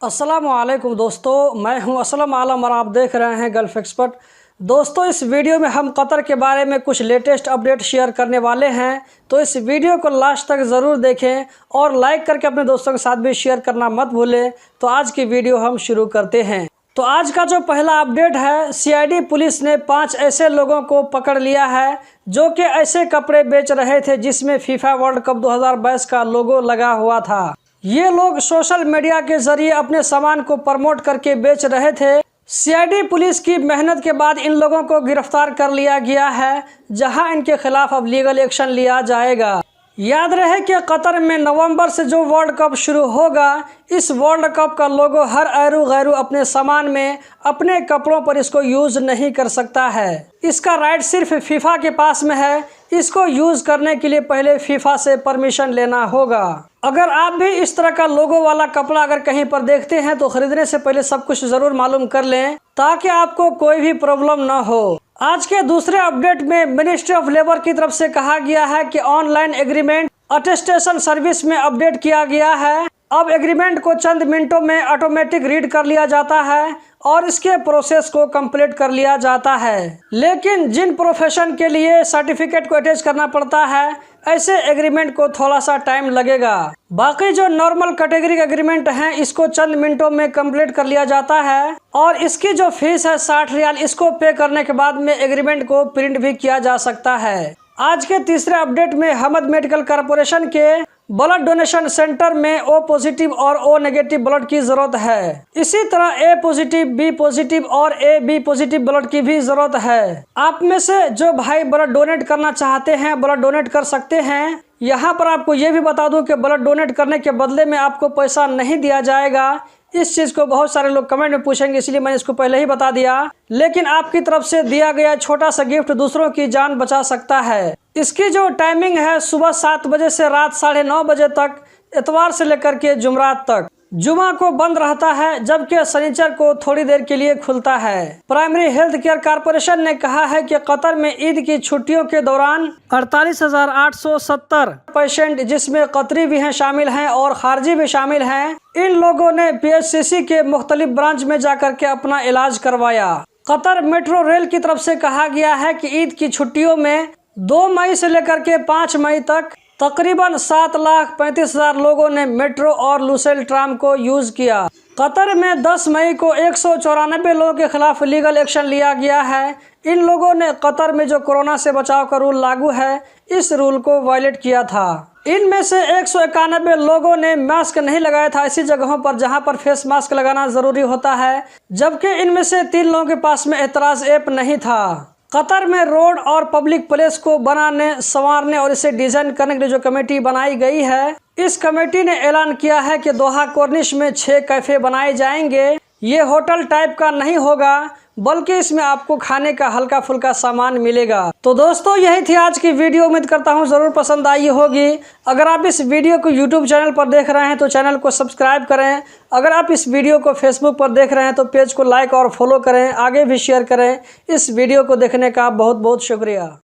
अस्सलामुअलैकुम दोस्तों, मैं हूं असलम आलम और आप देख रहे हैं गल्फ़ एक्सपर्ट। दोस्तों, इस वीडियो में हम कतर के बारे में कुछ लेटेस्ट अपडेट शेयर करने वाले हैं, तो इस वीडियो को लास्ट तक ज़रूर देखें और लाइक करके अपने दोस्तों के साथ भी शेयर करना मत भूलें। तो आज की वीडियो हम शुरू करते हैं। तो आज का जो पहला अपडेट है, सीआईडी पुलिस ने 5 ऐसे लोगों को पकड़ लिया है जो कि ऐसे कपड़े बेच रहे थे जिसमें फीफा वर्ल्ड कप 2022 का लोगो लगा हुआ था। ये लोग सोशल मीडिया के जरिए अपने सामान को प्रमोट करके बेच रहे थे। सीआईडी पुलिस की मेहनत के बाद इन लोगों को गिरफ्तार कर लिया गया है, जहां इनके खिलाफ अब लीगल एक्शन लिया जाएगा। याद रहे कि कतर में नवंबर से जो वर्ल्ड कप शुरू होगा, इस वर्ल्ड कप का लोगो हर ऐरू गैरू अपने सामान में, अपने कपड़ों पर इसको यूज़ नहीं कर सकता है। इसका राइट सिर्फ फीफा के पास में है। इसको यूज़ करने के लिए पहले फीफा से परमिशन लेना होगा। अगर आप भी इस तरह का लोगो वाला कपड़ा अगर कहीं पर देखते हैं तो खरीदने से पहले सब कुछ ज़रूर मालूम कर लें, ताकि आपको कोई भी प्रॉब्लम ना हो। आज के दूसरे अपडेट में मिनिस्ट्री ऑफ लेबर की तरफ से कहा गया है कि ऑनलाइन एग्रीमेंट अटेस्टेशन सर्विस में अपडेट किया गया है। अब एग्रीमेंट को चंद मिनटों में ऑटोमेटिक रीड कर लिया जाता है और इसके प्रोसेस को कंप्लीट कर लिया जाता है। लेकिन जिन प्रोफेशन के लिए सर्टिफिकेट को अटैच करना पड़ता है, ऐसे एग्रीमेंट को थोड़ा सा टाइम लगेगा। बाकी जो नॉर्मल कैटेगरी के एग्रीमेंट हैं, इसको चंद मिनटों में कंप्लीट कर लिया जाता है और इसकी जो फीस है 60 रियाल, इसको पे करने के बाद में एग्रीमेंट को प्रिंट भी किया जा सकता है। आज के तीसरे अपडेट में हमद मेडिकल कॉरपोरेशन के ब्लड डोनेशन सेंटर में ओ पॉजिटिव और ओ नेगेटिव ब्लड की जरूरत है। इसी तरह ए पॉजिटिव, बी पॉजिटिव और ए बी पॉजिटिव ब्लड की भी जरूरत है। आप में से जो भाई ब्लड डोनेट करना चाहते हैं, ब्लड डोनेट कर सकते हैं। यहाँ पर आपको ये भी बता दूं कि ब्लड डोनेट करने के बदले में आपको पैसा नहीं दिया जाएगा। इस चीज़ को बहुत सारे लोग कमेंट में पूछेंगे, इसलिए मैंने इसको पहले ही बता दिया। लेकिन आपकी तरफ से दिया गया छोटा सा गिफ्ट दूसरों की जान बचा सकता है। इसकी जो टाइमिंग है, सुबह 7 बजे से रात 9:30 बजे तक, इतवार से लेकर के जुमरात तक। जुमा को बंद रहता है, जबकि शनिचर को थोड़ी देर के लिए खुलता है। प्राइमरी हेल्थ केयर कॉरपोरेशन ने कहा है कि कतर में ईद की छुट्टियों के दौरान 48,870 पेशेंट, जिसमें कतरी भी हैं शामिल हैं और खारजी भी शामिल हैं, इन लोगों ने पीएचसीसी के मुख्तलिफ ब्रांच में जाकर के अपना इलाज करवाया। कतर मेट्रो रेल की तरफ से कहा गया है कि ईद की छुट्टियों में 2 मई से लेकर के 5 मई तक तकरीबन 7,35,000 लोगों ने मेट्रो और लुसेल ट्राम को यूज किया। कतर में 10 मई को 194 लोगों के खिलाफ लीगल एक्शन लिया गया है। इन लोगों ने कतर में जो कोरोना से बचाव का रूल लागू है, इस रूल को वायलेट किया था। इनमें से 191 लोगों ने मास्क नहीं लगाया था ऐसी जगहों पर जहां पर फेस मास्क लगाना जरूरी होता है, जबकि इनमें से 3 लोगों के पास में एतराज ऐप नहीं था। कतर में रोड और पब्लिक प्लेस को बनाने, संवारने और इसे डिजाइन करने के लिए जो कमेटी बनाई गई है, इस कमेटी ने ऐलान किया है कि दोहा कॉर्निश में 6 कैफे बनाए जाएंगे। ये होटल टाइप का नहीं होगा, बल्कि इसमें आपको खाने का हल्का फुल्का सामान मिलेगा। तो दोस्तों, यही थी आज की वीडियो। उम्मीद करता हूँ ज़रूर पसंद आई होगी। अगर आप इस वीडियो को यूट्यूब चैनल पर देख रहे हैं तो चैनल को सब्सक्राइब करें। अगर आप इस वीडियो को फेसबुक पर देख रहे हैं तो पेज को लाइक और फॉलो करें, आगे भी शेयर करें। इस वीडियो को देखने का बहुत बहुत शुक्रिया।